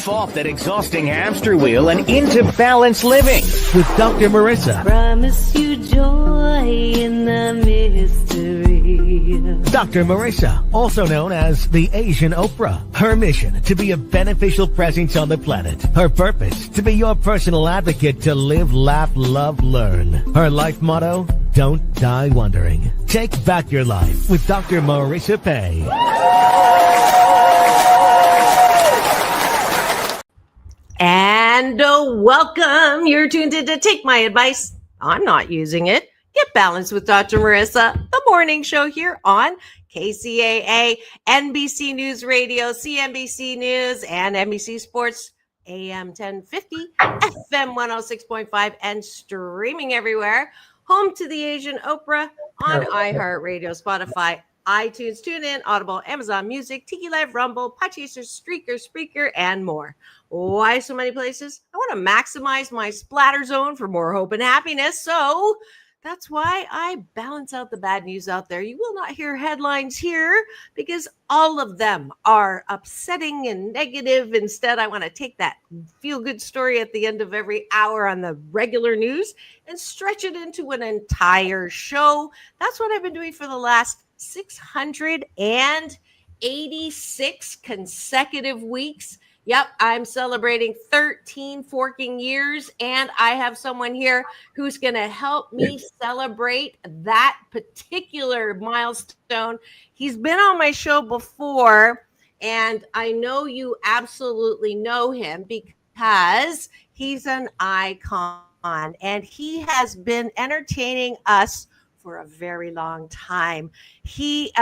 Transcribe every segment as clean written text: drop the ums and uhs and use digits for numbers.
Get off that exhausting hamster wheel and into balanced living with Dr. Marissa. Promise you joy in the mystery. Dr. Marissa, also known as the Asian Oprah. Her mission, to be a beneficial presence on the planet. Her purpose, to be your personal advocate to live, laugh, love, learn. Her life motto, don't die wondering. Take back your life with Dr. Marissa Pay. And welcome. You're tuned in to Take My Advice. I'm not using it. Get balanced with Dr. Marissa, the morning show here on KCAA, NBC News Radio, CNBC News, and NBC Sports, AM 1050, FM 106.5, and streaming everywhere. Home to the Asian Oprah on iHeartRadio, Spotify, iTunes, TuneIn, Audible, Amazon Music, Tiki Live, Rumble, Podchaser, Streaker, Spreaker, and more. Why so many places? I want to maximize my splatter zone for more hope and happiness. So that's why I balance out the bad news out there. You will not hear headlines here because all of them are upsetting and negative. Instead, I want to take that feel-good story at the end of every hour on the regular news and stretch it into an entire show. That's what I've been doing for the last 686 consecutive weeks. Yep, I'm celebrating 13 forking years, and I have someone here who's going to help me celebrate that particular milestone. He's been on my show before, and I know you absolutely know him because he's an icon, and he has been entertaining us for a very long time. He,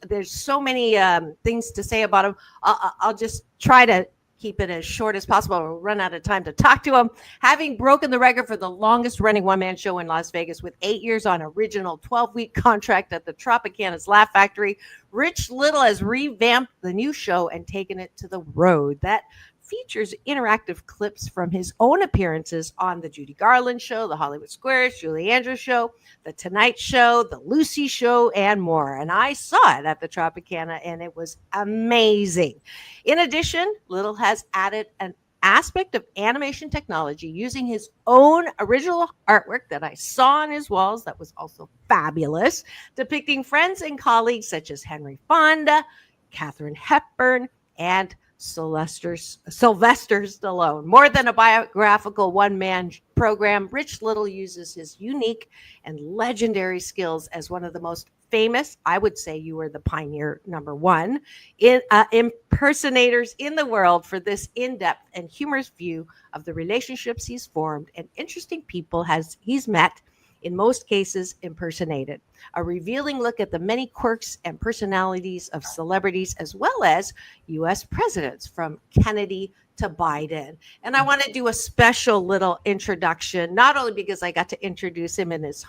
there's so many things to say about him. I'll just try to keep it as short as possible. We'll run out of time to talk to him. Having broken the record for the longest running one-man show in Las Vegas with 8 years on original 12-week contract at the Tropicana's Laugh Factory, Rich Little has revamped the new show and taken it to the road. That features interactive clips from his own appearances on the Judy Garland Show, the Hollywood Squares, Julie Andrews Show, the Tonight Show, the Lucy Show, and more. And I saw it at the Tropicana, and it was amazing. In addition, Little has added an aspect of animation technology using his own original artwork that I saw on his walls that was also fabulous, depicting friends and colleagues such as Henry Fonda, Katharine Hepburn, and Sylvester Stallone. More than a biographical one-man program, Rich Little uses his unique and legendary skills as one of the most famous, I would say you were the pioneer number one, impersonators in the world for this in-depth and humorous view of the relationships he's formed and interesting people he's met, in most cases impersonated. A revealing look at the many quirks and personalities of celebrities as well as U.S. presidents from Kennedy to Biden. And I want to do a special little introduction, not only because I got to introduce him in his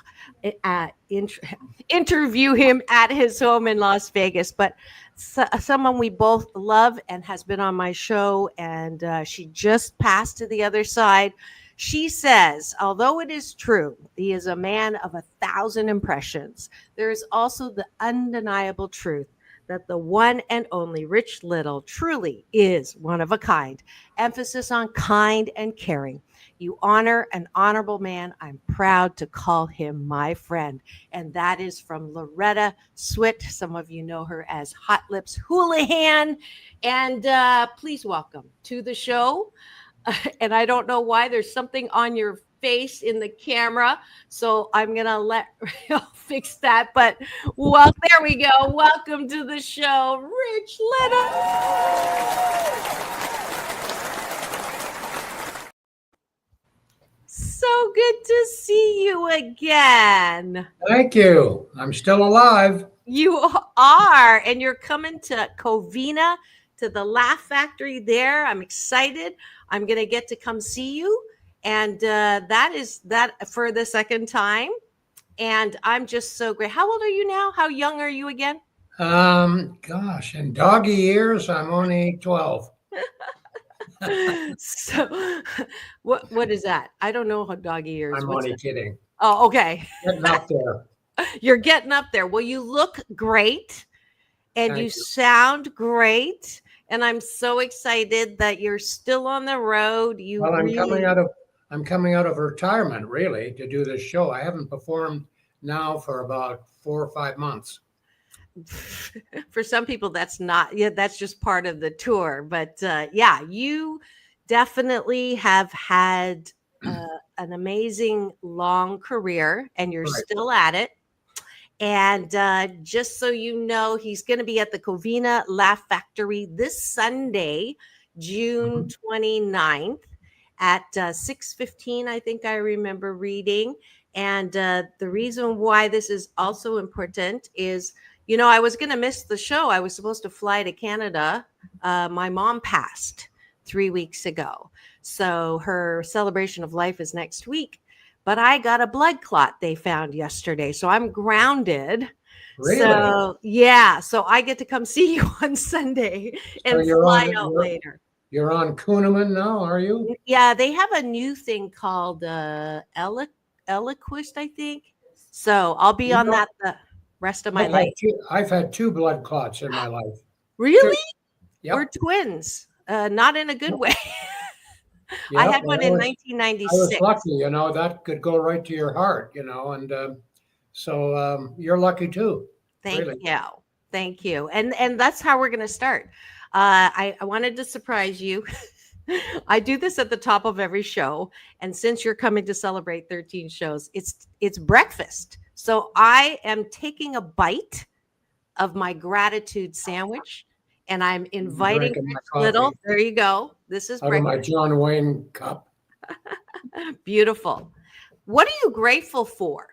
interview him at his home in Las Vegas, but someone we both love and has been on my show, and she just passed to the other side. She says, although it is true, he is a man of 1,000 impressions, there is also the undeniable truth that the one and only Rich Little truly is one of a kind. Emphasis on kind and caring. You honor an honorable man. I'm proud to call him my friend. And that is from Loretta Swit. Some of you know her as Hot Lips Houlihan. And please welcome to the show. And I don't know why there's something on your face in the camera, so I'm gonna fix that. But well, there we go. Welcome to the show, Rich Little. So good to see you again. Thank you. I'm still alive. You are, and you're coming to Covina, to the Laugh Factory there. I'm excited. I'm going to get to come see you. And that is that for the second time. And I'm just so great. How old are you now? How young are you again? Gosh, in doggy years, I'm only 12. So what is that? I don't know how doggy years. I'm only kidding. Oh, okay. Getting up there. You're getting up there. Well, you look great and you sound great. And I'm so excited that you're still on the road. You Well, really I'm coming out of retirement really to do this show. I haven't performed now for about 4 or 5 months. for some people that's not, yeah, that's just part of the tour. But yeah, you definitely have had an amazing long career, and you're Right. still at it. And just so you know, he's going to be at the Covina Laugh Factory this Sunday, June 29th at 6:15, I think I remember reading. And the reason why this is also important is, you know, I was going to miss the show. I was supposed to fly to Canada. My mom passed 3 weeks ago. So her celebration of life is next week. But I got a blood clot they found yesterday. So I'm grounded. Really? So yeah. So I get to come see you on Sunday and fly out later. You're on Kuhneman now, are you? Yeah, they have a new thing called Eliquist, I think. So I'll be on that the rest of my life. I've had 2 blood clots in my life. Really? Yep. We're twins. Not in a good way. Yep, I had one in I 1996. was lucky, you know, that could go right to your heart, you know, and so you're lucky too. Thank really. you. Thank you. And that's how we're going to start. I wanted to surprise you. I do this at the top of every show. And since you're coming to celebrate 13 shows, it's breakfast. So I am taking a bite of my gratitude sandwich, and I'm inviting Rich Little. There you go. This is out of my John Wayne cup. Beautiful. What are you grateful for?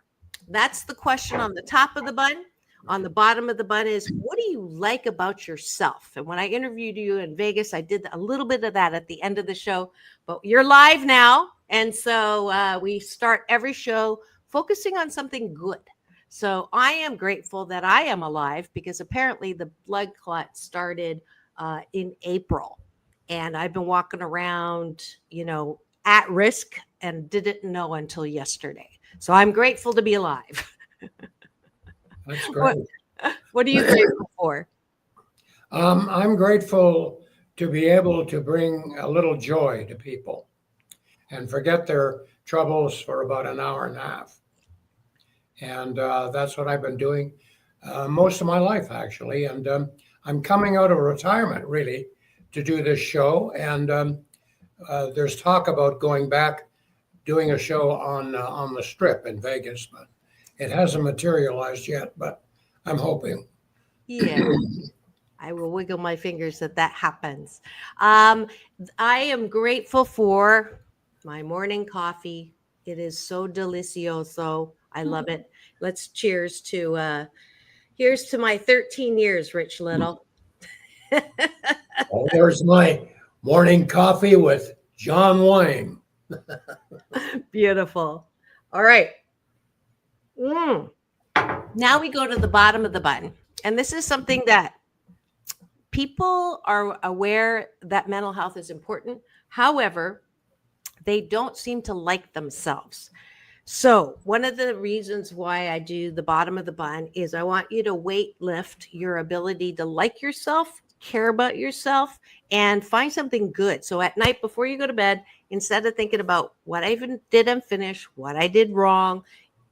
That's the question on the top of the bun. On the bottom of the bun is, what do you like about yourself? And when I interviewed you in Vegas, I did a little bit of that at the end of the show, but you're live now. And so we start every show focusing on something good. So I am grateful that I am alive, because apparently the blood clot started in April. And I've been walking around, you know, at risk and didn't know until yesterday. So I'm grateful to be alive. That's great. What are you grateful for? I'm grateful to be able to bring a little joy to people and forget their troubles for about an hour and a half. And that's what I've been doing most of my life, actually. And I'm coming out of retirement, really, to do this show. And there's talk about going back, doing a show on the Strip in Vegas, but it hasn't materialized yet, but I'm hoping. Yeah, I will wiggle my fingers that happens. I am grateful for my morning coffee. It is so delicioso. I love it. Let's cheers to here's to my 13 years, Rich Little. Oh, there's my morning coffee with John Wayne. Beautiful. All right. Now we go to the bottom of the bun. And this is something that people are aware that mental health is important. However, they don't seem to like themselves. So one of the reasons why I do the bottom of the bun is I want you to weight lift your ability to like yourself, care about yourself, and find something good. So at night before you go to bed, instead of thinking about what I even didn't finish, what I did wrong,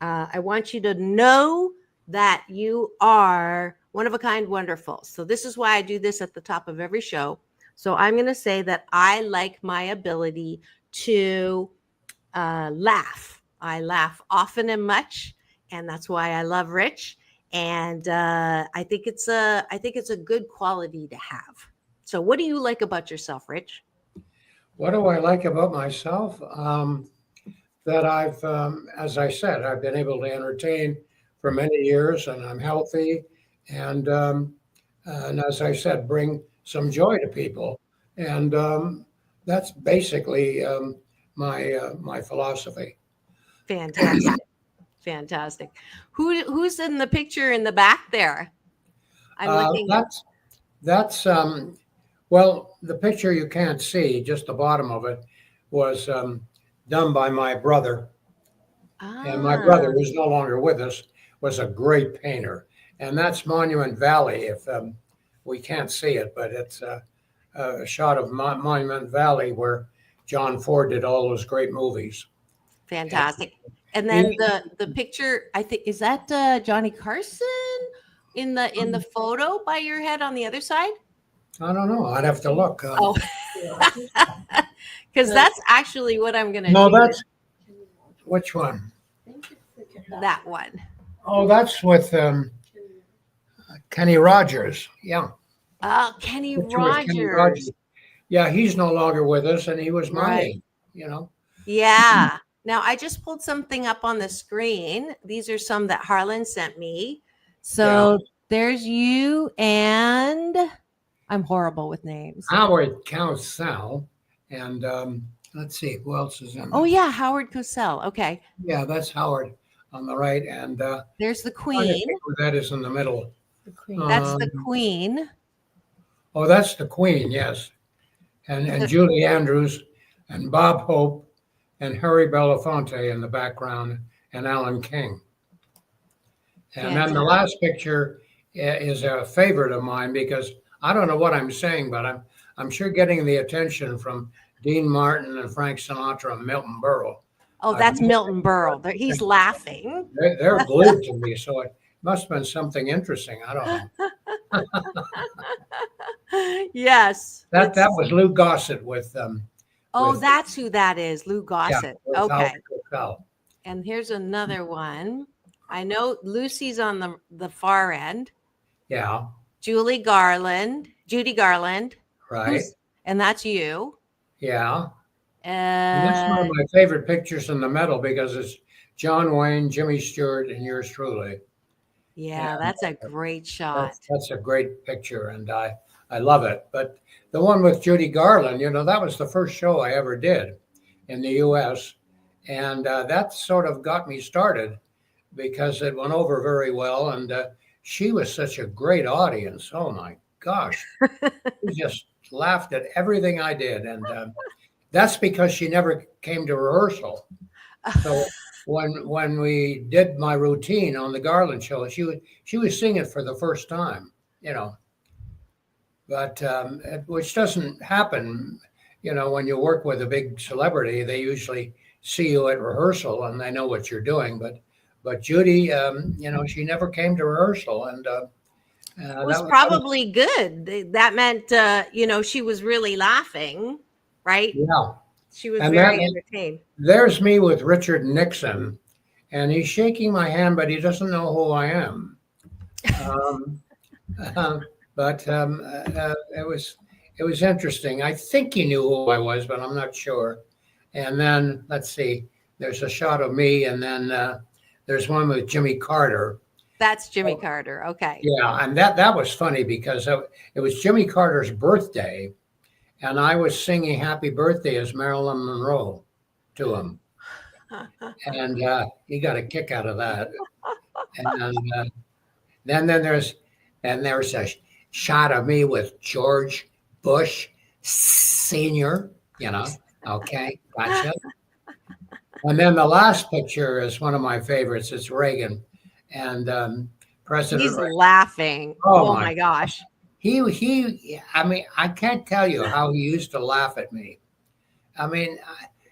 I want you to know that you are one of a kind, wonderful. So this is why I do this at the top of every show. So I'm going to say that I like my ability to laugh. I laugh often and much, and that's why I love Rich. And I think it's a good quality to have. So what do you like about yourself, Rich? What do I like about myself? That I've, as I said, I've been able to entertain for many years, and I'm healthy, and as I said, bring some joy to people, and that's basically my philosophy. Fantastic, fantastic. Who's in the picture in the back there? I'm looking. That's well, the picture you can't see, just the bottom of it, was done by my brother. And my brother, who's no longer with us, was a great painter. And that's Monument Valley, if we can't see it, but it's a shot of Monument Valley where John Ford did all those great movies. Fantastic. And then the picture, I think, is that Johnny Carson in the photo by your head on the other side? I don't know. I'd have to look. Oh, because that's actually what I'm going to no, do. that's which one? That one. Oh, that's with Kenny Rogers. Yeah. Kenny Picture with Kenny Rogers. Yeah, he's no longer with us, and he was my Right. age, you know. Yeah. Now I just pulled something up on the screen. These are some that Harlan sent me. So there's you, and I'm horrible with names. Howard Cosell, and let's see who else is in. Oh yeah, Howard Cosell. Okay. Yeah, that's Howard on the right, and there's the I Queen. think who that is in the middle. That's the Queen. Oh, that's the Queen, yes, and Julie Andrews, and Bob Hope, and Harry Belafonte in the background, and Alan King. And then the last picture is a favorite of mine because I don't know what I'm saying, but I'm sure getting the attention from Dean Martin and Frank Sinatra and Milton Berle. Oh, that's Milton Berle. He's laughing. They're glued to me, so it must have been something interesting. I don't know. Yes. That was Lou Gossett with that's who that is, Lou Gossett. Yeah, okay. Howard. And here's another one. I know Lucy's on the far end. Yeah. Judy Garland. Right. And that's you. Yeah. And that's one of my favorite pictures in the middle because it's John Wayne, Jimmy Stewart, and yours truly. Yeah, that's a great shot. That's a great picture, and I love it. But the one with Judy Garland, that was the first show I ever did in the U.S., and that sort of got me started because it went over very well, and she was such a great audience. Oh, my gosh. She just laughed at everything I did, and that's because she never came to rehearsal. So when we did my routine on the Garland Show, she was singing it for the first time, but which doesn't happen, when you work with a big celebrity. They usually see you at rehearsal and they know what you're doing. But Judy, she never came to rehearsal, and it was probably good. That meant, she was really laughing, right? Yeah. She was very entertained. There's me with Richard Nixon, and he's shaking my hand, but he doesn't know who I am. But it was interesting. I think he knew who I was, but I'm not sure. And then let's see, there's a shot of me, and then there's one with Jimmy Carter. That's Jimmy Carter. Okay. Yeah, and that was funny because it was Jimmy Carter's birthday. And I was singing Happy Birthday as Marilyn Monroe to him. And he got a kick out of that. And then there's a shot of me with George Bush Sr., okay, gotcha. And then the last picture is one of my favorites. It's Reagan. And President He's Reagan. laughing. Oh my gosh. I can't tell you how he used to laugh at me.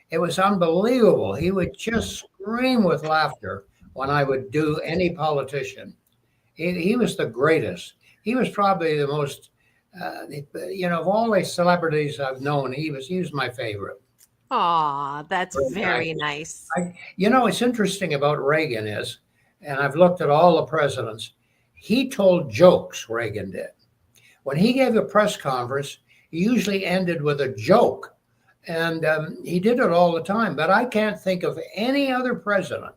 It was unbelievable. He would just scream with laughter when I would do any politician. He was the greatest. He was probably the most, of all the celebrities I've known, he was my favorite. Aw, that's very nice. What's interesting about Reagan is, and I've looked at all the presidents, he told jokes, Reagan did. When he gave a press conference, he usually ended with a joke, and he did it all the time. But I can't think of any other president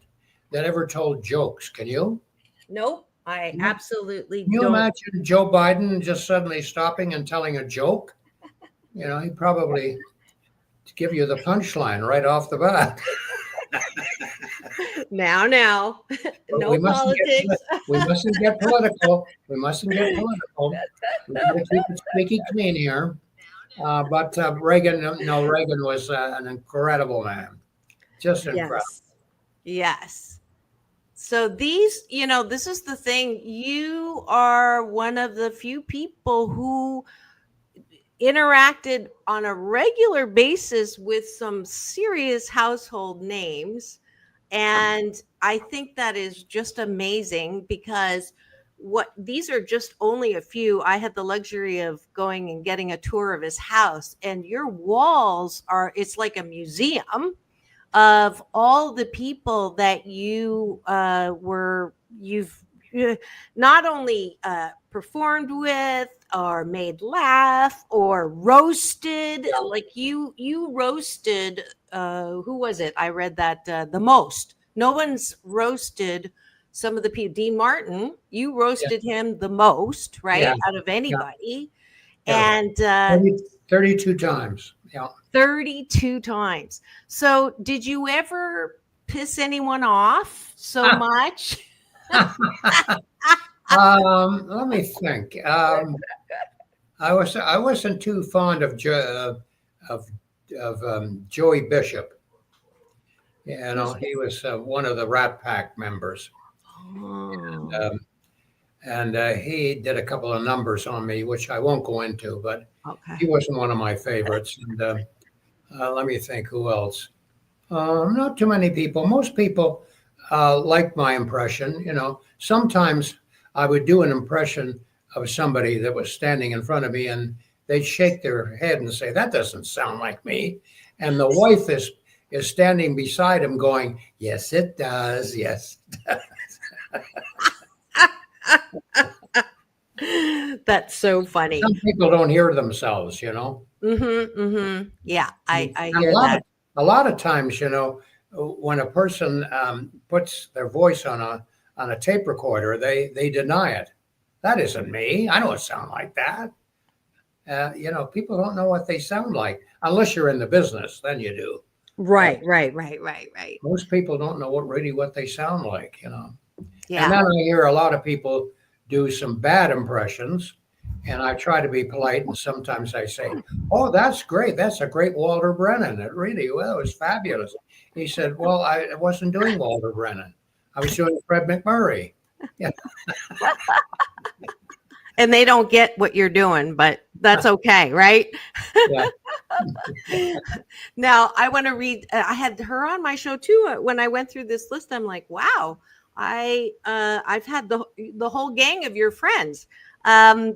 that ever told jokes. Can you? Nope, I absolutely don't. Can you imagine Joe Biden just suddenly stopping and telling a joke? He'd probably give you the punchline right off the bat. Now, no politics. We mustn't get political. We got to keep it squeaky clean here. But Reagan was an incredible man. Just incredible. Yes. So these, this is the thing. You are one of the few people who interacted on a regular basis with some serious household names. And I think that is just amazing because what these are just only a few. I had the luxury of going and getting a tour of his house, and your walls are, it's like a museum of all the people that you've not only performed with or made laugh or roasted. Like you roasted who was it? I read that the most. No one's roasted some of the people. Dean Martin, you roasted him the most, right? Yeah. Out of anybody. Yeah. And 32 times. Yeah. 32 times. So did you ever piss anyone off so much? Let me think. I wasn't too fond of Joey Bishop. You know, he was one of the Rat Pack members, and he did a couple of numbers on me, which I won't go into. But he wasn't one of my favorites. And let me think, who else? Not too many people. Most people like my impression. You know, sometimes I would do an impression of somebody that was standing in front of me, and they'd shake their head and say, "That doesn't sound like me." And the wife is standing beside him going, "Yes, it does. Yes, it does." That's so funny. Some people don't hear themselves, you know. Yeah, I hear that. A lot of times, you know, when a person puts their voice on a tape recorder, they deny it. That isn't me. I don't sound like that. You know, people don't know what they sound like unless you're in the business. Then you do. Right. Most people don't know what they sound like, you know. Yeah. And then I hear a lot of people do some bad impressions, and I try to be polite. And sometimes I say, "Oh, that's great. That's a great Walter Brennan. It was fabulous." He said, "Well, I wasn't doing Walter Brennan. I was doing Fred McMurray." Yeah. And they don't get what you're doing, but that's okay, right? Yeah. Now, I want to read. I had her on my show too. When I went through this list, I'm like, wow, I've had the whole gang of your friends.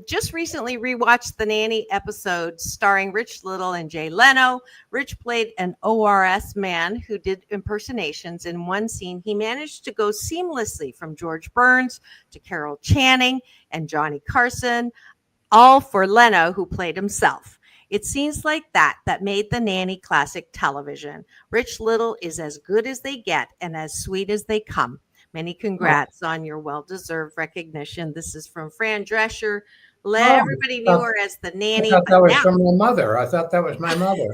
Just recently rewatched the Nanny episode starring Rich Little and Jay Leno. Rich played an ORS man who did impersonations. In one scene, he managed to go seamlessly from George Burns to Carol Channing and Johnny Carson, all for Leno, who played himself. It seems like that made the Nanny classic television. Rich Little is as good as they get and as sweet as they come. Many congrats on your well-deserved recognition. This is from Fran Drescher. Everybody knew her as the Nanny. I thought that was from my mother. I thought that was my mother.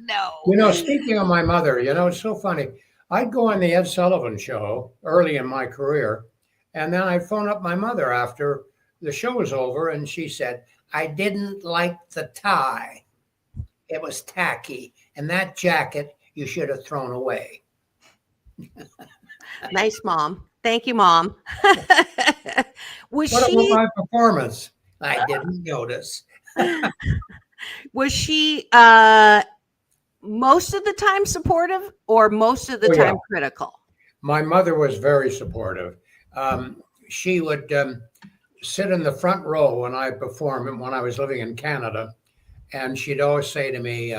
No. You know, speaking of my mother, you know, it's so funny. I'd go on the Ed Sullivan Show early in my career, and then I'd phone up my mother after the show was over, and she said, "I didn't like the tie. It was tacky, and that jacket you should have thrown away." Nice, Mom. Thank you, Mom. What about my performance? I didn't notice. Was she most of the time supportive or most of the time critical? My mother was very supportive. She would sit in the front row when I performed when I was living in Canada, and she'd always say to me,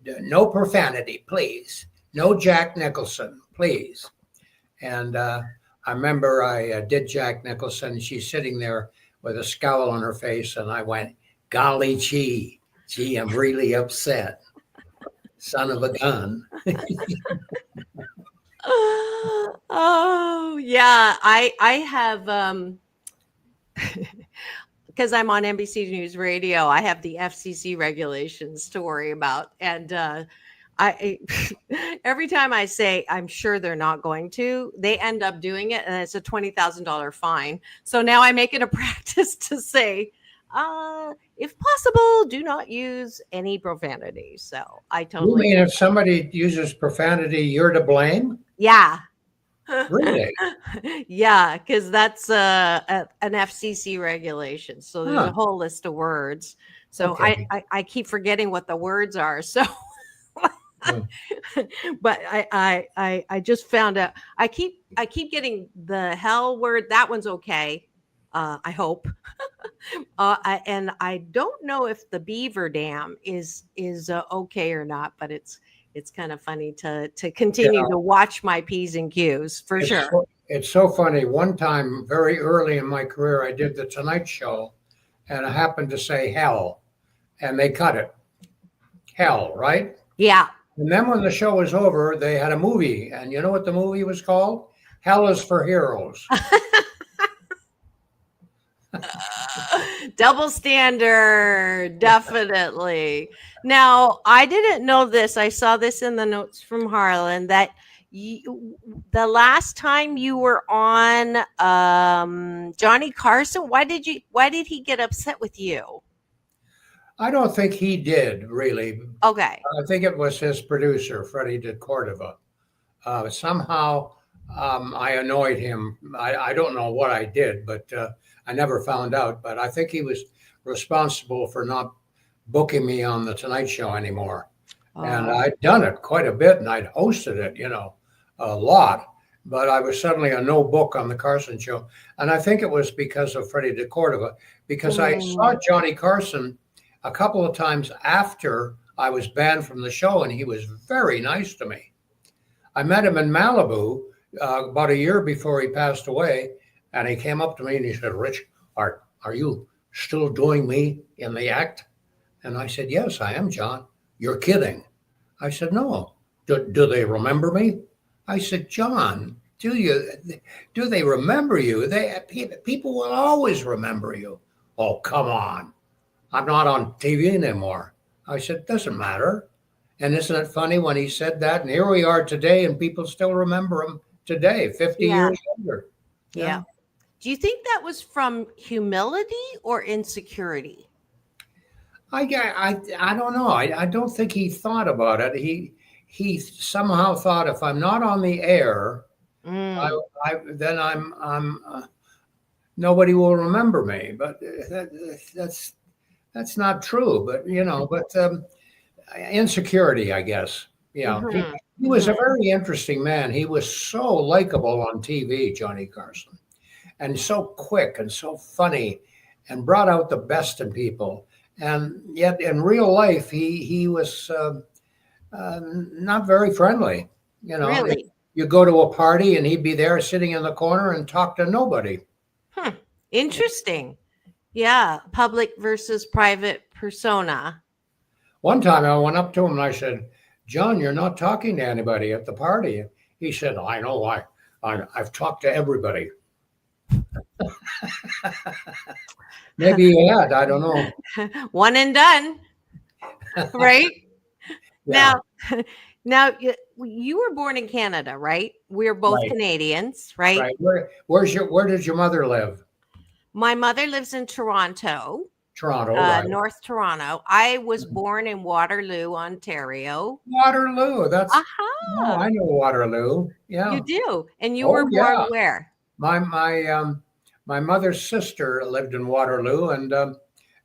"No profanity, please. No Jack Nicholson, please." And I remember I did Jack Nicholson. She's sitting there with a scowl on her face, and I went, "Golly gee, I'm really upset. Son of a gun." Oh yeah, I have because I'm on NBC News Radio. I have the FCC regulations to worry about, and I every time I say I'm sure they're not going to, they end up doing it, and it's a $20,000 fine. So now I make it a practice to say, if possible, do not use any profanity. So I totally. You mean if somebody uses profanity, you're to blame? Yeah. Really? Yeah, because that's an FCC regulation. So there's a whole list of words. So Okay. I keep forgetting what the words are. So, Hmm. but I just found out. I keep getting the hell word. That one's okay. I hope. And I don't know if the Beaver Dam is okay or not. But it's kind of funny to continue Yeah. to watch my P's and Q's for sure. It's so funny. One time, very early in my career, I did the Tonight Show, and I happened to say hell, and they cut it. Hell, right? Yeah. And then when the show was over, they had a movie, and you know what the movie was called? Hell is for Heroes. Double standard, definitely. Now, I didn't know this. I saw this in the notes from Harlan that the last time you were on Johnny Carson, why did he get upset with you? I don't think he did, really. Okay. I think it was his producer, Freddie de Cordova. Somehow I annoyed him. I don't know what I did, but I never found out. But I think he was responsible for not booking me on the Tonight Show anymore. And I'd done it quite a bit, and I'd hosted it, a lot. But I was suddenly a no book on the Carson Show. And I think it was because of Freddie de Cordova, because I saw Johnny Carson a couple of times after I was banned from the show, and he was very nice to me. I met him in Malibu about a year before he passed away, and he came up to me and he said, "Rich, are you still doing me in the act?" And I said, "Yes, I am, John." "You're kidding." I said, "No. Do they remember me?" I said, "John, do they remember you? People will always remember you." "Oh, come on. I'm not on TV anymore." I said, "Doesn't matter." And isn't it funny when he said that? And here we are today, and people still remember him today, 50 years later. Yeah. Do you think that was from humility or insecurity? I don't know. I don't think he thought about it. He somehow thought, if I'm not on the air, then I'm nobody will remember me. But that's not true. But insecurity, I guess. Yeah, he was a very interesting man. He was so likable on TV, Johnny Carson, and so quick and so funny, and brought out the best in people. And yet, in real life, he was not very friendly. Really? You go to a party, and he'd be there sitting in the corner and talk to nobody. Interesting. Yeah, public versus private persona. One time I went up to him and I said, "John, you're not talking to anybody at the party." He said, "I know. I've talked to everybody." Maybe he had. I don't know. One and done. Right? Yeah. Now you were born in Canada, right? We're both Canadians, right? Right. Where did your mother live? My mother lives in Toronto. Toronto, right. North Toronto. I was born in Waterloo, Ontario. Waterloo. That's I know Waterloo. Yeah. You do. And you were born where? My mother's sister lived in Waterloo, and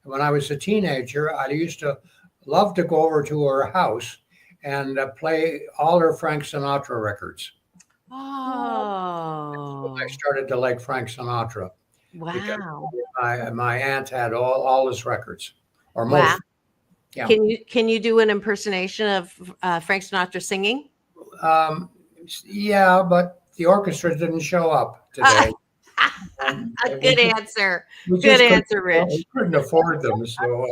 when I was a teenager, I used to love to go over to her house and play all her Frank Sinatra records. Oh. I started to like Frank Sinatra. Wow. My aunt had all his records, or most. Wow. Yeah. Can you do an impersonation of Frank Sinatra singing? Yeah, but the orchestra didn't show up today. Good answer. Good answer, Rich. We couldn't afford them, so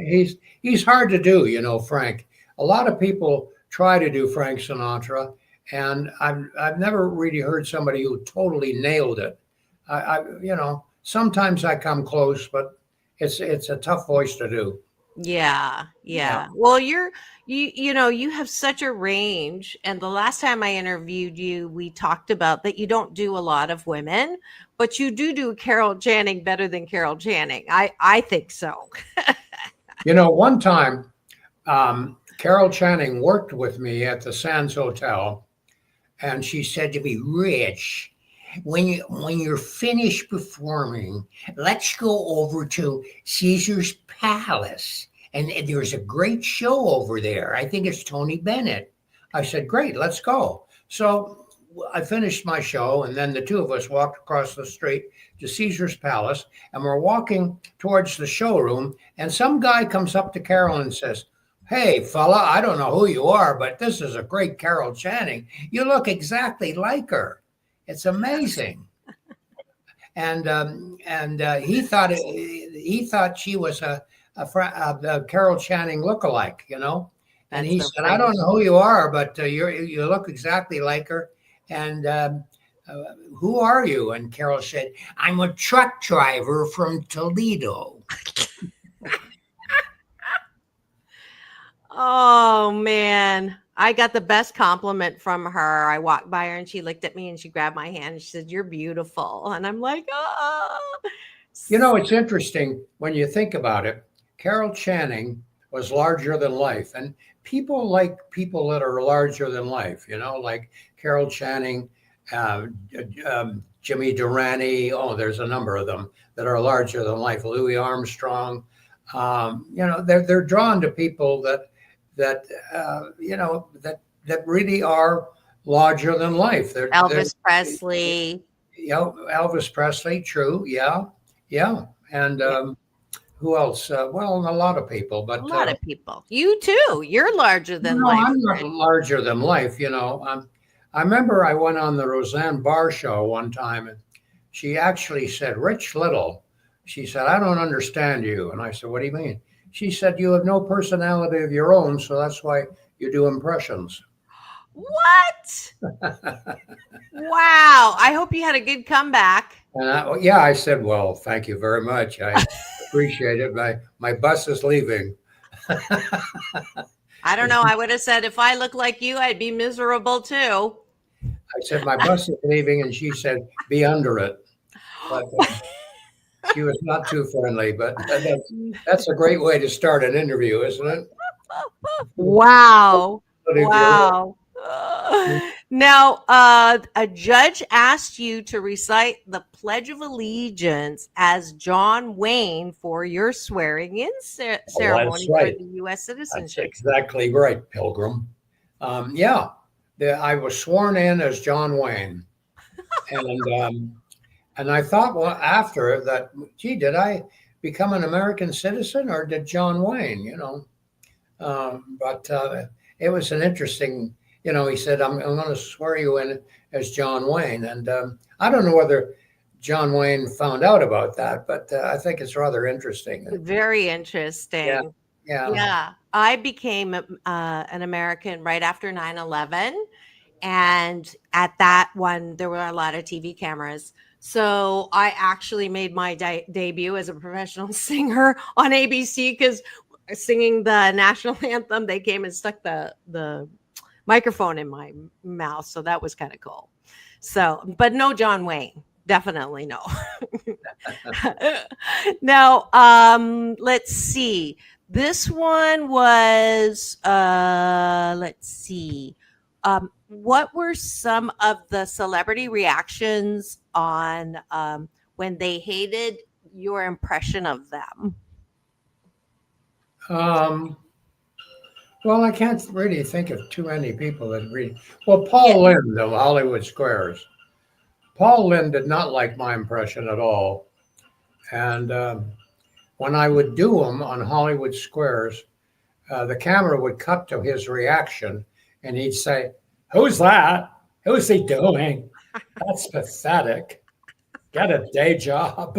he's hard to do, Frank. A lot of people try to do Frank Sinatra, and I've never really heard somebody who totally nailed it. Sometimes I come close, but it's a tough voice to do. Yeah. Well, you have such a range. And the last time I interviewed you, we talked about that you don't do a lot of women, but you do Carol Channing better than Carol Channing. I think so. One time, Carol Channing worked with me at the Sands Hotel, and she said to me, Rich, when you're finished performing, let's go over to Caesar's Palace. And there's a great show over there. I think it's Tony Bennett. I said, great, let's go. So I finished my show, and then the two of us walked across the street to Caesar's Palace, and we're walking towards the showroom, and some guy comes up to Carol and says, hey, fella, I don't know who you are, but this is a great Carol Channing. You look exactly like her. It's amazing. And he thought she was a Carol Channing lookalike, you know. And he said, I don't know who you are, but you look exactly like her. And who are you? And Carol said, I'm a truck driver from Toledo. Oh, man. I got the best compliment from her. I walked by her and she looked at me and she grabbed my hand and she said, you're beautiful. And I'm like, oh. You know, it's interesting when you think about it. Carol Channing was larger than life. And people like people that are larger than life, you know, like Carol Channing, Jimmy Durante. Oh, there's a number of them that are larger than life. Louis Armstrong. You know, they're drawn to people that you know, that really are larger than life. Elvis Presley. Yeah, Elvis Presley. True. Yeah. And who else? Well, a lot of people, but a lot of people. You too. You're larger than life. I'm not larger than life. You know, I remember I went on the Roseanne Barr show one time, and she actually said, Rich Little. She said, I don't understand you. And I said, what do you mean? She said, you have no personality of your own, so that's why you do impressions. What? Wow. I hope you had a good comeback. And I said, well, thank you very much. I appreciate it. My bus is leaving. I don't know. I would have said, if I look like you, I'd be miserable too. I said, my bus is leaving. And she said, be under it. But, she was not too friendly, but that's a great way to start an interview, isn't it? Wow. Wow. Now, a judge asked you to recite the Pledge of Allegiance as John Wayne for your swearing-in ceremony for the U.S. citizenship. That's exactly right, Pilgrim. Yeah, I was sworn in as John Wayne. And I thought, well, after that, gee, did I become an American citizen or did John Wayne, you know? But it was an interesting, you know, he said, I'm going to swear you in as John Wayne. And I don't know whether John Wayne found out about that, but I think it's rather interesting. Very interesting. Yeah. I became an American right after 9/11. And at that one, there were a lot of TV cameras. So I actually made my debut as a professional singer on ABC because singing the national anthem, they came and stuck the microphone in my mouth. So that was kind of cool. So, but no John Wayne, definitely no. Now, let's see. This one was, let's see. What were some of the celebrity reactions on when they hated your impression of them? Well, I can't really think of too many people that read. Well, Paul Lynde of Hollywood Squares. Paul Lynde did not like my impression at all. And when I would do them on Hollywood Squares, the camera would cut to his reaction and he'd say, who's that? Who's he doing? That's pathetic. Get a day job.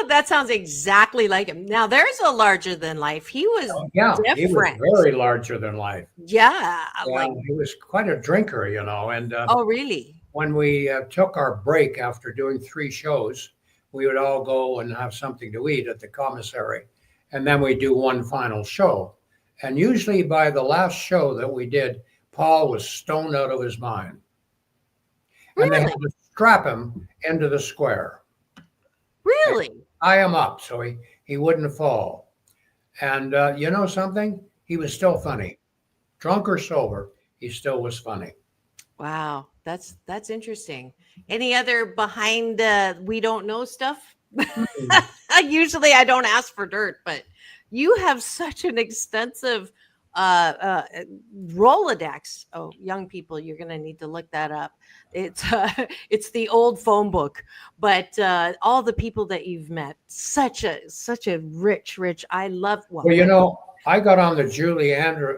That sounds exactly like him. Now, there's a larger than life. He was different. He was very larger than life. Yeah. He was quite a drinker, you know. And oh, really? When we took our break after doing 3 shows, we would all go and have something to eat at the commissary. And then we'd do one final show. And usually by the last show that we did, Paul was stoned out of his mind. And they had to strap him into the square. Really? Tie him up so he wouldn't fall. And you know something? He was still funny. drunk or sober, he still was funny. Wow, that's interesting. Any other behind we don't know stuff? Usually I don't ask for dirt, but you have such an extensive Rolodex. Oh, young people, you're going to need to look that up. It's the old phone book, but all the people that you've met, such a rich. I love. Well, I got on the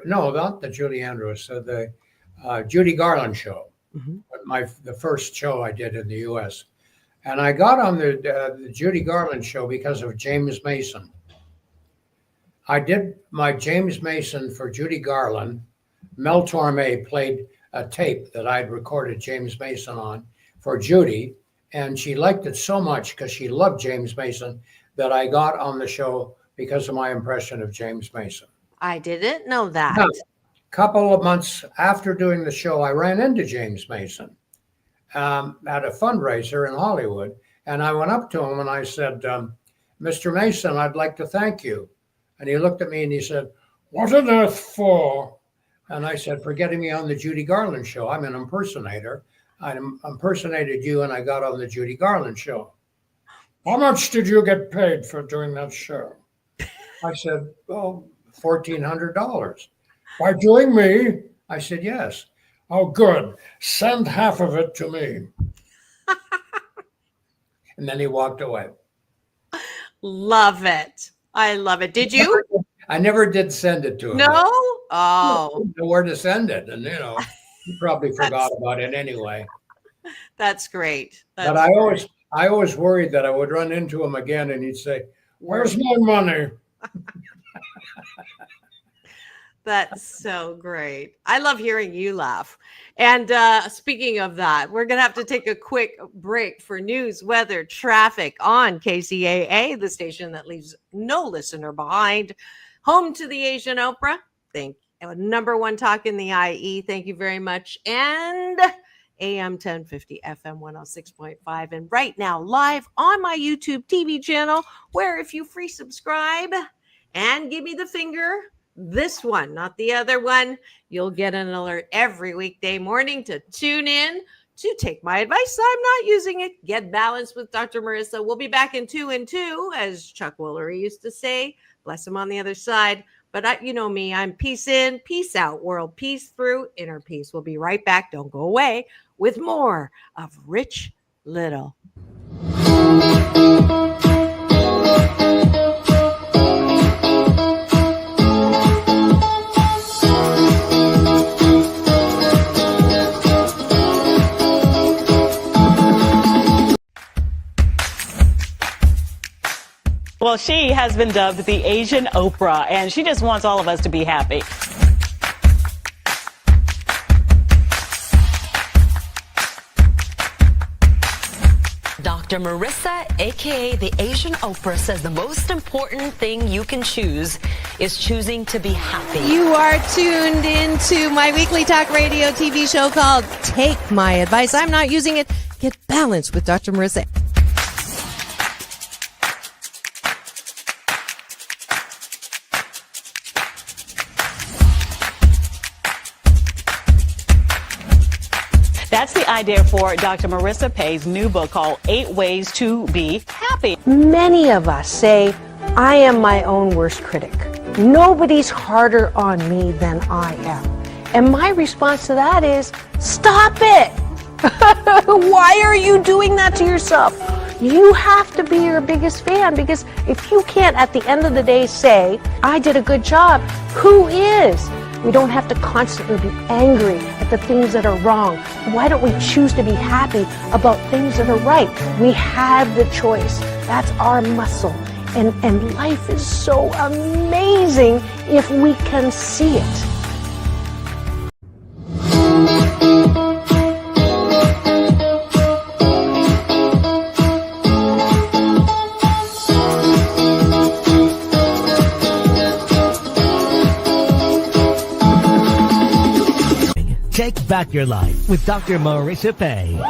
not the Julie Andrews, the Judy Garland Show, the first show I did in the U.S. And I got on the Judy Garland Show because of James Mason. I did my James Mason for Judy Garland. Mel Torme played a tape that I'd recorded James Mason on for Judy, and she liked it so much because she loved James Mason that I got on the show because of my impression of James Mason. I didn't know that. Now, a couple of months after doing the show, I ran into James Mason at a fundraiser in Hollywood, and I went up to him and I said, Mr. Mason, I'd like to thank you. And he looked at me and he said, what on earth for? And I said, for getting me on the Judy Garland Show. I'm an impersonator. I impersonated you and I got on the Judy Garland Show. How much did you get paid for doing that show? I said, well, $1,400. By doing me? I said, yes. Oh, good. Send half of it to me. And then he walked away. Love it. I love it. Did you? I never did send it to him. No? Oh. I didn't know where to send it. And, he probably forgot about it anyway. That's great. But I always worried that I would run into him again and he'd say, where's my money? That's so great. I love hearing you laugh. And speaking of that, we're going to have to take a quick break for news, weather, traffic on KCAA, the station that leaves no listener behind. Home to the Asian Oprah. Number one talk in the IE. Thank you very much. And AM 1050, FM 106.5. And right now, live on my YouTube TV channel, where if you free subscribe and give me the finger, this one, not the other one, you'll get an alert every weekday morning to tune in to take my advice. I'm not using it. Get balanced with Dr. Marissa. We'll be back in 2 and 2, as Chuck Woolery used to say. Bless him on the other side. But you know me, I'm peace in, peace out, world peace through, inner peace. We'll be right back. Don't go away with more of Rich Little. Well, she has been dubbed the Asian Oprah, and she just wants all of us to be happy. Dr. Marissa, aka the Asian Oprah, says the most important thing you can choose is choosing to be happy. You are tuned into my weekly talk radio TV show called Take My Advice. I'm not using it. Get balanced with Dr. Marissa. That's the idea for Dr. Marissa Pay's new book called 8 Ways to Be Happy. Many of us say, I am my own worst critic. Nobody's harder on me than I am. And my response to that is, stop it! Why are you doing that to yourself? You have to be your biggest fan, because if you can't at the end of the day say, I did a good job, who is? We don't have to constantly be angry at the things that are wrong. Why don't we choose to be happy about things that are right? We have the choice. That's our muscle. And life is so amazing if we can see it. Take back your life with Dr. Marissa Pay.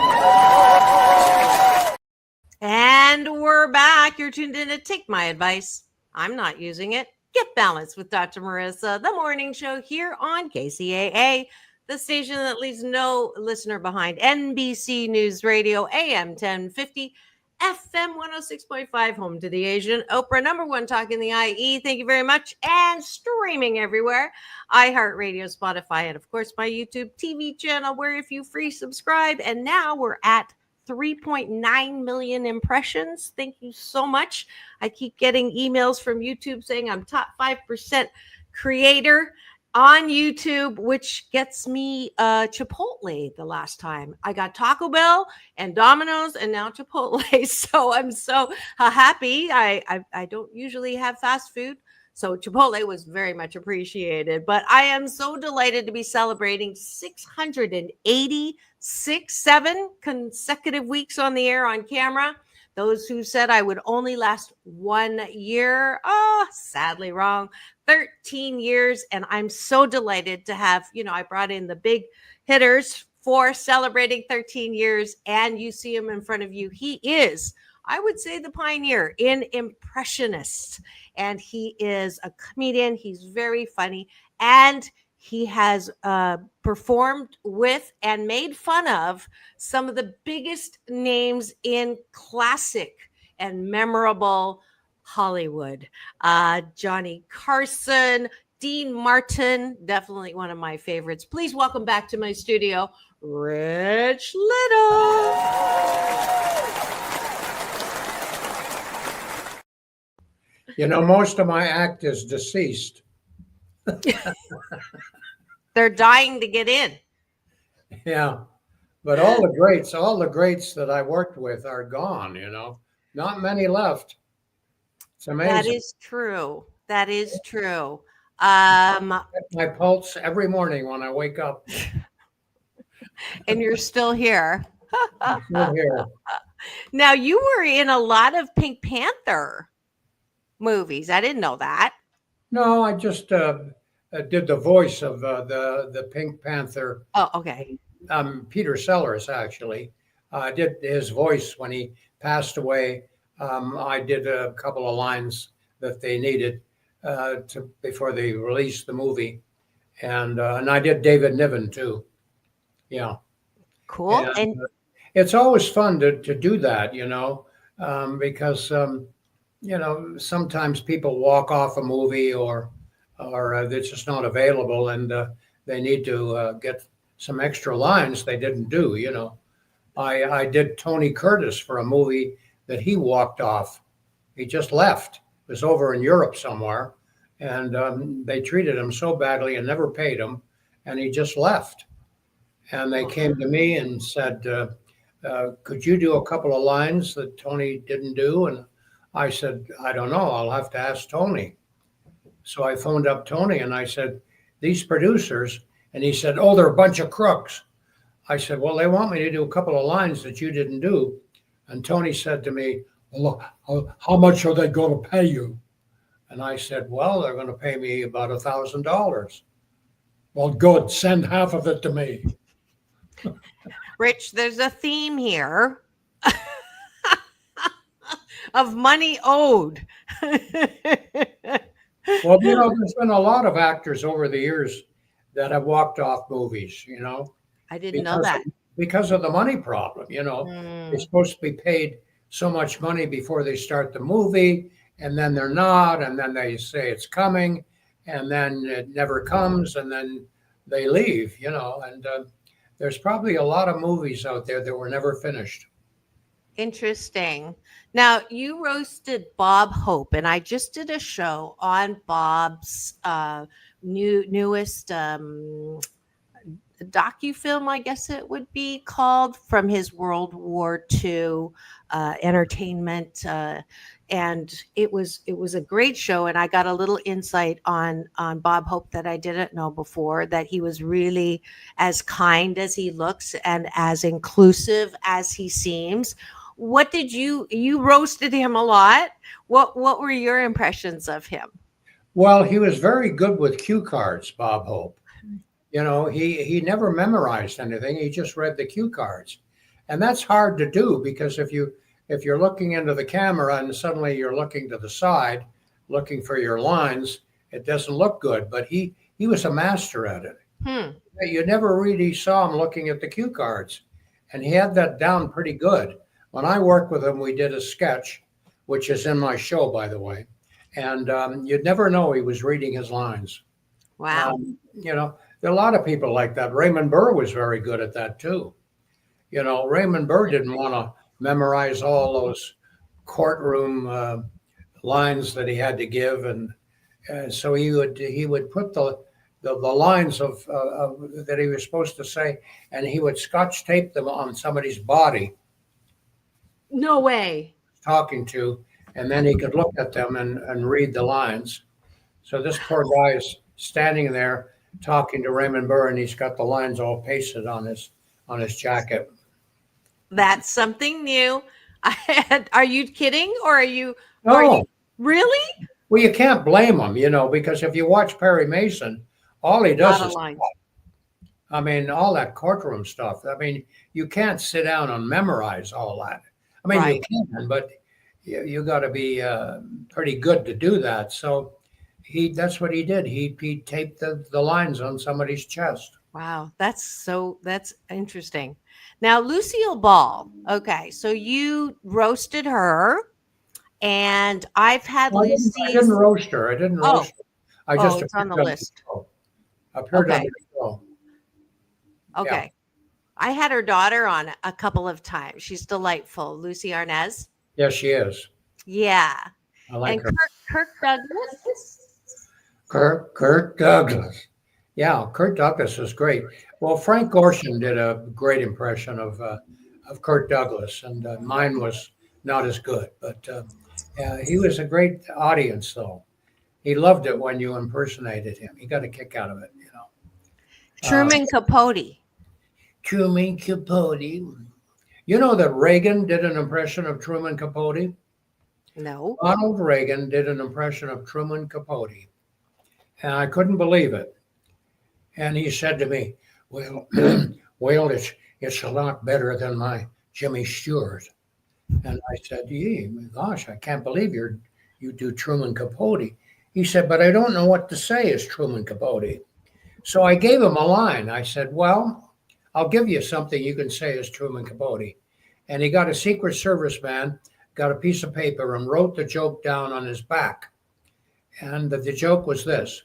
And we're back. You're tuned in to Take My Advice. I'm not using it. Get Balanced with Dr. Marissa, the morning show here on KCAA, the station that leaves no listener behind. NBC News Radio, AM 1050, FM 106.5, home to the Asian Oprah, #1 talk in the IE. Thank you very much. And streaming everywhere. iHeartRadio, Spotify, and of course my YouTube TV channel, where if you free subscribe. And now we're at 3.9 million impressions. Thank you so much. I keep getting emails from YouTube saying I'm top 5% creator on YouTube, which gets me Chipotle the last time. I got Taco Bell and Domino's and now Chipotle. So I'm so happy. I don't usually have fast food. So Chipotle was very much appreciated. But I am so delighted to be celebrating 7 consecutive weeks on the air on camera. Those who said I would only last 1 year, sadly wrong. 13 years. And I'm so delighted to have, I brought in the big hitters for celebrating 13 years. And you see him in front of you. He is, I would say, the pioneer in Impressionist. And he is a comedian. He's very funny. And he has performed with and made fun of some of the biggest names in classic and memorable Hollywood. Johnny Carson, Dean Martin, definitely one of my favorites. Please welcome back to my studio, Rich Little. Most of my act is deceased. They're dying to get in. Yeah. But all the greats that I worked with are gone, Not many left. It's amazing. That is true. That is true. My pulse every morning when I wake up. And you're still here. I'm still here. Now, you were in a lot of Pink Panther movies. I didn't know that. No, I just did the voice of the Pink Panther. Oh, okay. Peter Sellers, actually. I did his voice when he passed away. I did a couple of lines that they needed before they released the movie. And I did David Niven, too. Yeah. Cool. And it's always fun to do that, because sometimes people walk off a movie or they're just not available and they need to get some extra lines they didn't do, I did Tony Curtis for a movie that he walked off. He just left. It was over in Europe somewhere, and they treated him so badly and never paid him, and he just left. And they came to me and said, could you do a couple of lines that Tony didn't do? And I said, I don't know. I'll have to ask Tony. So I phoned up Tony and I said, these producers, and he said, oh, they're a bunch of crooks. I said, well, they want me to do a couple of lines that you didn't do. And Tony said to me, well, how much are they going to pay you? And I said, well, they're going to pay me about $1,000. Well, good. Send half of it to me. Rich, there's a theme here of money owed. Well, there's been a lot of actors over the years that have walked off movies, I didn't know that. Because of the money problem, They're supposed to be paid so much money before they start the movie, and then they're not, and then they say it's coming, and then it never comes, and then they leave, and there's probably a lot of movies out there that were never finished. Interesting. Now, you roasted Bob Hope, and I just did a show on Bob's newest docu-film, I guess it would be called, from his World War II entertainment. And it was a great show. And I got a little insight on Bob Hope that I didn't know before, that he was really as kind as he looks and as inclusive as he seems. What did you roasted him a lot. What were your impressions of him? Well, he was very good with cue cards, Bob Hope. He never memorized anything. He just read the cue cards. And that's hard to do, because if you're looking into the camera and suddenly you're looking to the side, looking for your lines, it doesn't look good, but he was a master at it. Hmm. You never really saw him looking at the cue cards, and he had that down pretty good. When I worked with him, we did a sketch, which is in my show, by the way, and you'd never know he was reading his lines. Wow. You know, there are a lot of people like that. Raymond Burr was very good at that too. You know, Raymond Burr didn't want to memorize all those courtroom lines that he had to give, and so he would put the lines of that he was supposed to say, and he would scotch tape them on somebody's body. No way. Talking to, and then he could look at them and read the lines. So this poor guy is standing there talking to Raymond Burr, and he's got the lines all pasted on his jacket. That's something new. Are you kidding, or are you? No. Are you really? Well, you can't blame him, you know, because if you watch Perry Mason, all he does is talk. I mean, all that courtroom stuff. I mean, you can't sit down and memorize all that. I mean, Right. you can, but you got to be pretty good to do that. So that's what he did. He taped the lines on somebody's chest. Wow, that's interesting. Now, Lucille Ball. Okay, so you roasted her, and I've had Well, Lucy's. I didn't roast her. I didn't roast her. I just it's on the appeared list. show. Appeared on Okay. the show. Okay. I had her daughter on a couple of times. She's delightful. Lucy Arnaz. Yes, she is. Yeah. I like And her. Kirk Douglas. Kurt Douglas. Yeah, Kurt Douglas is great. Well, Frank Gorshin did a great impression of Kurt Douglas, and mine was not as good. But he was a great audience, though. He loved it when you impersonated him. He got a kick out of it, you know. Truman Capote. Truman Capote. You know that Reagan did an impression of Truman Capote? No. Ronald Reagan did an impression of Truman Capote. And I couldn't believe it. And he said to me, well, it's a lot better than my Jimmy Stewart. And I said, gosh, I can't believe you do Truman Capote. He said, but I don't know what to say as Truman Capote. So I gave him a line. I said, well, I'll give you something you can say as Truman Capote. And he got a Secret Service man, got a piece of paper, and wrote the joke down on his back. And the joke was this.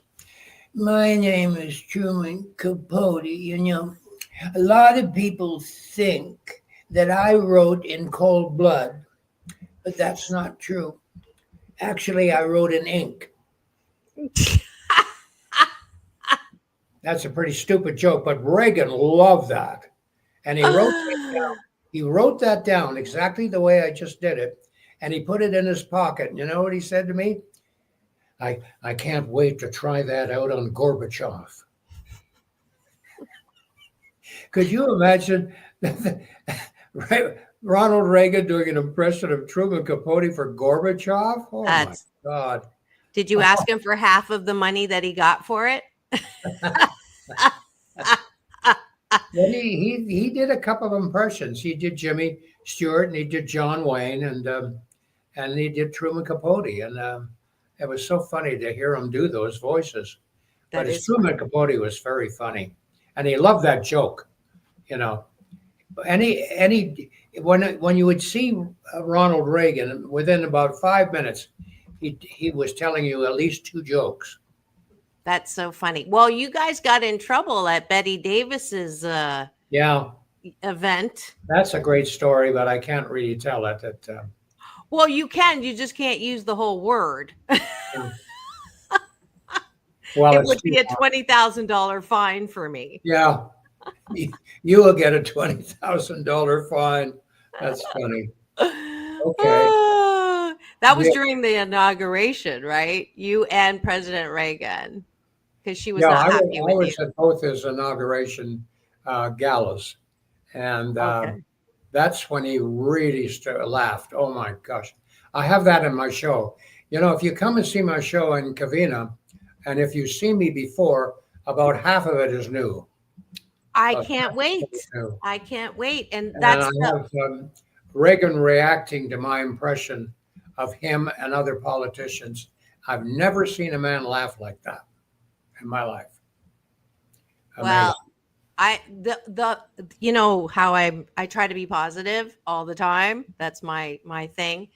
My name is Truman Capote. You know, a lot of people think that I wrote in cold blood, but that's not true. Actually, I wrote in ink. That's a pretty stupid joke, but Reagan loved that. And he wrote that down. He wrote that down exactly the way I just did it. And he put it in his pocket. And you know what he said to me? I can't wait to try that out on Gorbachev. Could you imagine Ronald Reagan doing an impression of Truman Capote for Gorbachev? Oh, my God. Did you ask him for half of the money that he got for it? Well, he did a couple of impressions. He did Jimmy Stewart, and he did John Wayne, and he did Truman Capote, and it was so funny to hear him do those voices. But his Truman Capote was very funny, and he loved that joke. You know, when you would see Ronald Reagan, within about 5 minutes, he was telling you at least two jokes. That's so funny. Well, you guys got in trouble at Betty Davis's event. That's a great story, but I can't really tell it. Well, you can. You just can't use the whole word. Well, it would be a $20,000 fine for me. Yeah, you will get a $20,000 fine. That's funny. Okay. That was during the inauguration, right? You and President Reagan, because she was not happy with you. I was at both his inauguration galas, and that's when he really laughed. Oh my gosh, I have that in my show. You know, if you come and see my show in Covina, and if you see me before, about half of it is new. I can't wait. I can't wait, and I that's have Reagan reacting to my impression of him and other politicians, I've never seen a man laugh like that in my life. Well, you know how I try to be positive all the time. That's my thing.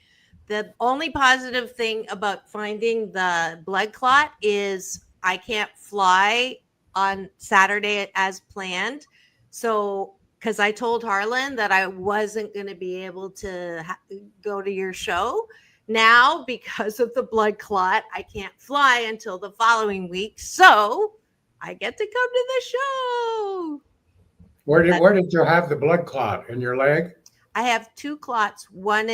The only positive thing about finding the blood clot is I can't fly on Saturday as planned. So, because I told Harlan that I wasn't going to be able to go to your show. Now, because of the blood clot, I can't fly until the following week. So I get to come to the show. Where did you have the blood clot? In your leg? I have two clots. One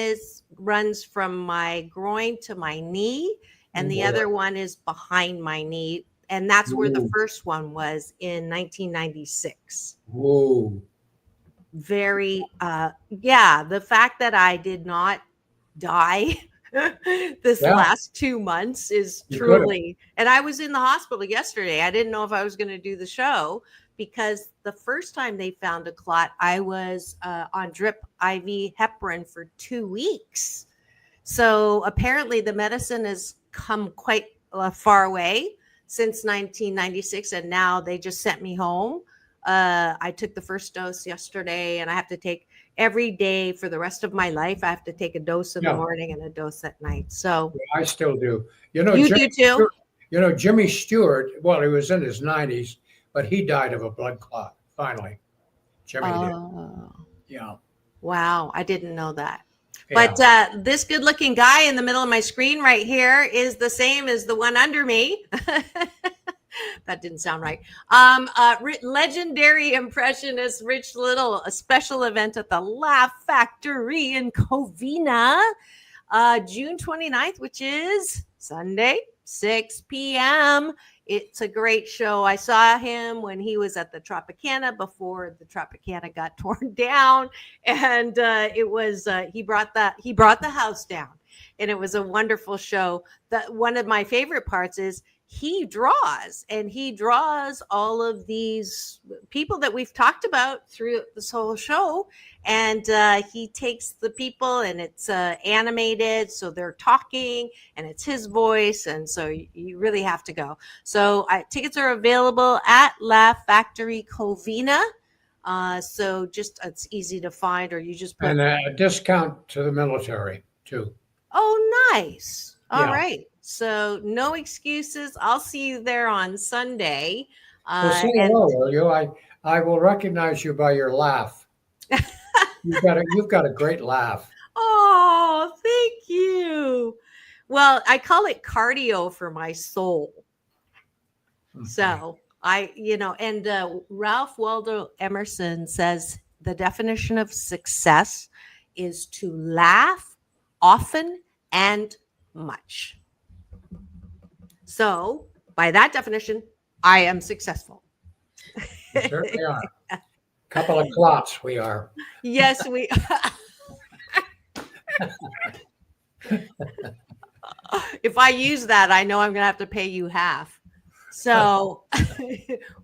runs from my groin to my knee, and the other one is behind my knee. And that's where the first one was in 1996. Whoa. Very, the fact that I did not die this last 2 months is truly, and I was in the hospital yesterday. I didn't know if I was going to do the show because the first time they found a clot, I was on drip IV Hepburn for 2 weeks. So apparently the medicine has come quite far away since 1996. And now they just sent me home. I took the first dose yesterday, and I have to take every day for the rest of my life. I have to take a dose in the morning and a dose at night. So I still do. You know, you do too. Stewart, you know, Jimmy Stewart. Well, he was in his 90s, but he died of a blood clot. Finally, Jimmy did. Yeah. Wow, I didn't know that. Yeah. But this good-looking guy in the middle of my screen right here is the same as the one under me. That didn't sound right. Legendary Impressionist Rich Little, a special event at the Laugh Factory in Covina, June 29th, which is Sunday, 6 p.m. It's a great show. I saw him when he was at the Tropicana before the Tropicana got torn down, and it was he brought the house down, and it was a wonderful show. One of my favorite parts is he draws all of these people that we've talked about through this whole show. And he takes the people, and it's animated. So they're talking, and it's his voice. And so you really have to go. So tickets are available at Laugh Factory Covina. So it's easy to find, or you just put. And a discount to the military too. Oh, nice. All right. So no excuses. I'll see you there on Sunday. Well, say hello, will you? I will recognize you by your laugh. You've got a great laugh. Oh, thank you. Well, I call it cardio for my soul. Okay. So Ralph Waldo Emerson says the definition of success is to laugh often and much. So, by that definition, I am successful. You certainly are. Couple of clots we are. Yes, we If I use that, I know I'm going to have to pay you half. So,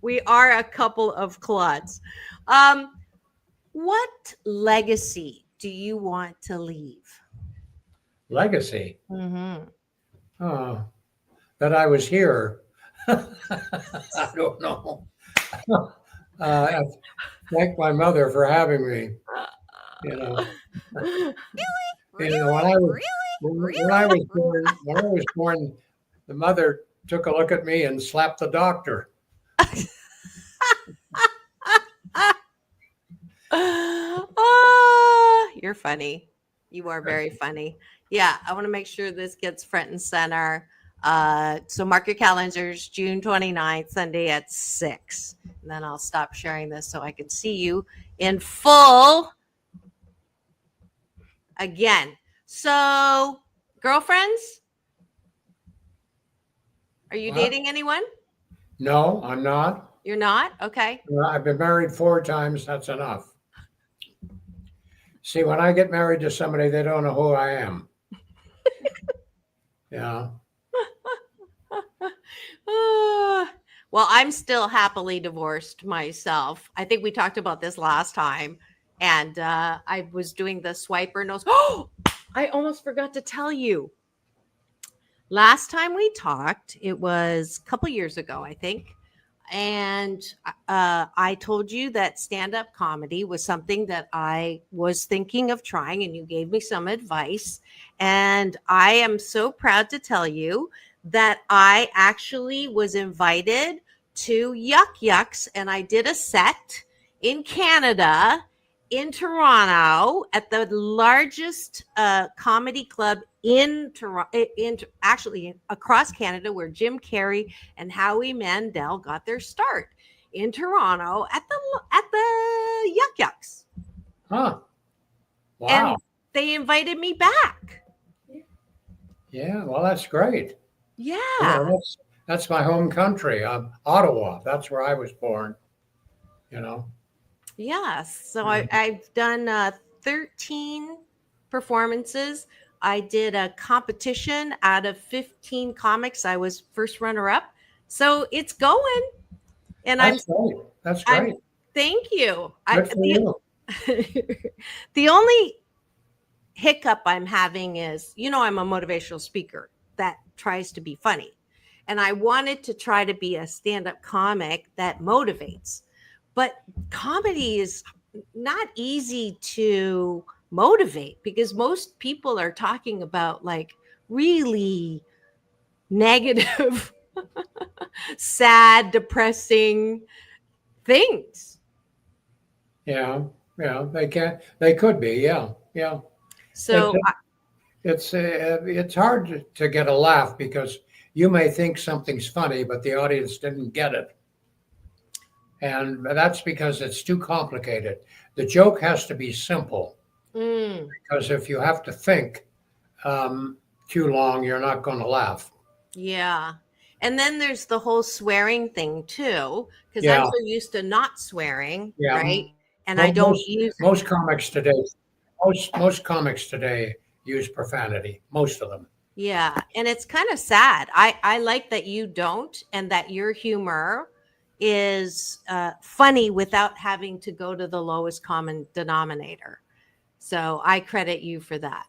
we are a couple of clots. What legacy do you want to leave? Legacy? Mm-hmm. Oh, that I was here. I don't know. Thank my mother for having me. When I was born, the mother took a look at me and slapped the doctor. You're funny. You are very funny. Yeah, I want to make sure this gets front and center. So mark your calendars, June 29th, Sunday at 6. And then I'll stop sharing this so I can see you in full again. So, girlfriends, are you dating anyone? No, I'm not. You're not? Okay. I've been married 4 times. That's enough. See, when I get married to somebody, they don't know who I am. Yeah. Well, I'm still happily divorced myself. I think we talked about this last time. And I was doing the swiper nose. Oh, I almost forgot to tell you. Last time we talked, it was a couple years ago, I think. And I told you that stand-up comedy was something that I was thinking of trying, and you gave me some advice. And I am so proud to tell you that I actually was invited to Yuck Yucks, and I did a set in Canada, in Toronto, at the largest comedy club in Toronto, actually across Canada, where Jim Carrey and Howie Mandel got their start, in Toronto at the Yuck Yucks. Huh. Wow. And they invited me back. Yeah, well, that's great. Yeah. That's my home country. Ottawa. That's where I was born. You know. Yes. So I've done 13 performances. I did a competition out of 15 comics. I was first runner-up. So it's going. And That's great. That's great. Thank you. Good for you. The only hiccup I'm having is, I'm a motivational speaker that tries to be funny. And I wanted to try to be a stand-up comic that motivates. But comedy is not easy to motivate, because most people are talking about like really negative, sad, depressing things. Yeah, they could be. Yeah. So it's hard to get a laugh, because you may think something's funny, but the audience didn't get it. And that's because it's too complicated. The joke has to be simple, because if you have to think too long, you're not going to laugh. Yeah. And then there's the whole swearing thing too, because I'm so used to not swearing, right? And I don't use most comics today. Most comics today use profanity. Most of them. Yeah, and it's kind of sad. I like that you don't, and that your humor is funny without having to go to the lowest common denominator. So I credit you for that.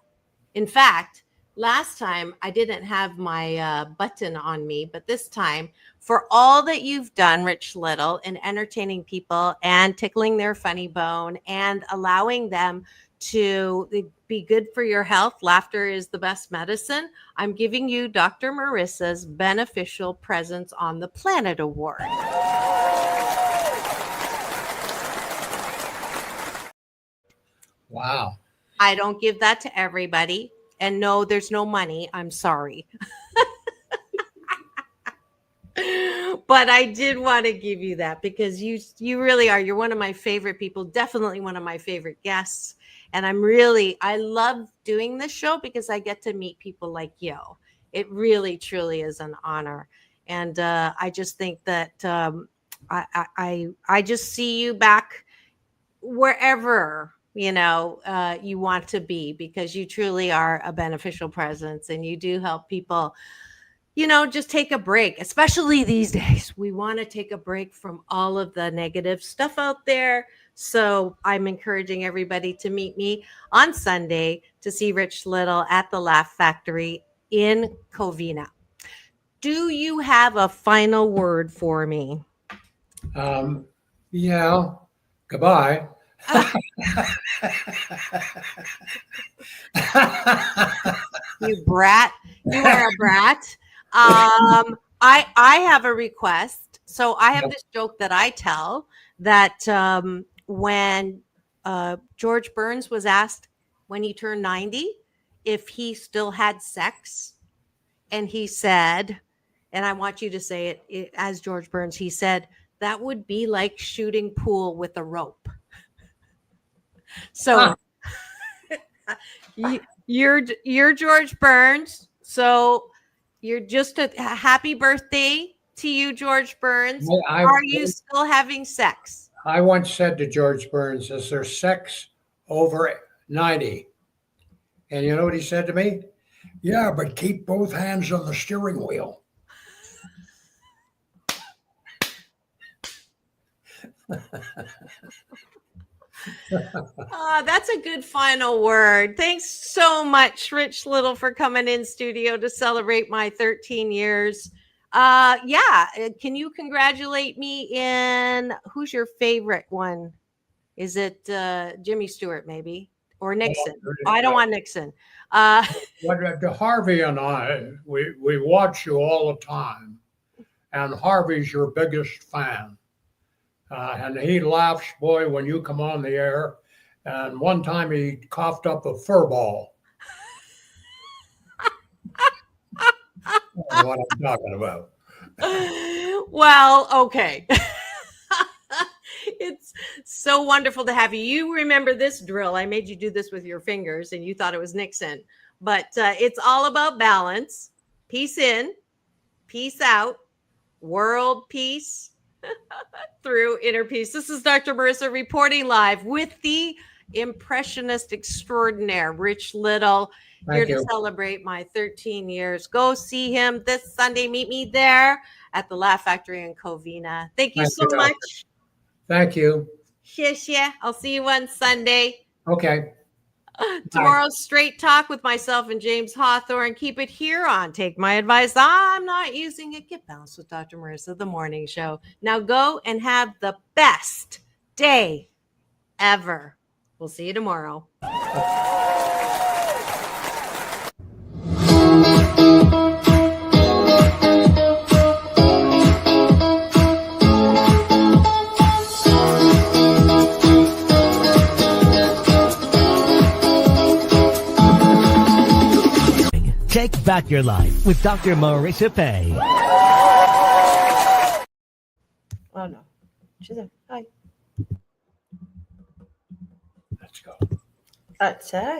In fact, last time I didn't have my button on me, but this time, for all that you've done, Rich Little, in entertaining people and tickling their funny bone and allowing them to be good for your health, laughter is the best medicine, I'm giving you Dr. Marissa's Beneficial Presence on the Planet Award. Wow. I don't give that to everybody. And no, there's no money. I'm sorry. But I did want to give you that, because you really are. You're one of my favorite people, definitely one of my favorite guests. And I love doing this show because I get to meet people like you. It really, truly is an honor. And I just think that I just see you back wherever you want to be, because you truly are a beneficial presence, and you do help people, just take a break, especially these days. We want to take a break from all of the negative stuff out there. So I'm encouraging everybody to meet me on Sunday to see Rich Little at the Laugh Factory in Covina. Do you have a final word for me? Yeah. Goodbye. You brat. You are a brat. I have a request. So I have this joke that I tell, that when George Burns was asked when he turned 90 if he still had sex, and he said, and I want you to say it as George Burns, he said, that would be like shooting pool with a rope. So you're George Burns. So you're just a happy birthday to you, George Burns. Are you still having sex? I once said to George Burns, is there sex over 90? And you know what he said to me? Yeah, but keep both hands on the steering wheel. That's a good final word. Thanks so much, Rich Little, for coming in studio to celebrate my 13 years. Can you congratulate me in who's your favorite one? Is it Jimmy Stewart, maybe? Or Nixon? I don't want Nixon. Harvey and I, we watch you all the time. And Harvey's your biggest fan. And he laughs, boy, when you come on the air. And one time he coughed up a fur ball. I don't know what I'm talking about. Well, okay. It's so wonderful to have you. You remember this drill. I made you do this with your fingers and you thought it was Nixon. But it's all about balance. Peace in, peace out, world peace through inner peace. This is Dr. Marissa reporting live with the Impressionist Extraordinaire, Rich Little, here to celebrate my 13 years. Go see him this Sunday. Meet me there at the Laugh Factory in Covina. Thank you so much. Thank you. Shishya. I'll see you on Sunday. Okay. Tomorrow's Straight Talk with myself and James Hawthorne. Keep it here on Take My Advice. I'm not using it. Get balanced with Dr. Marissa, the morning show. Now go and have the best day ever. We'll see you tomorrow. Take back your life with Dr. Marissa Pay. Oh, no. She's a hi. Let's go. That's it.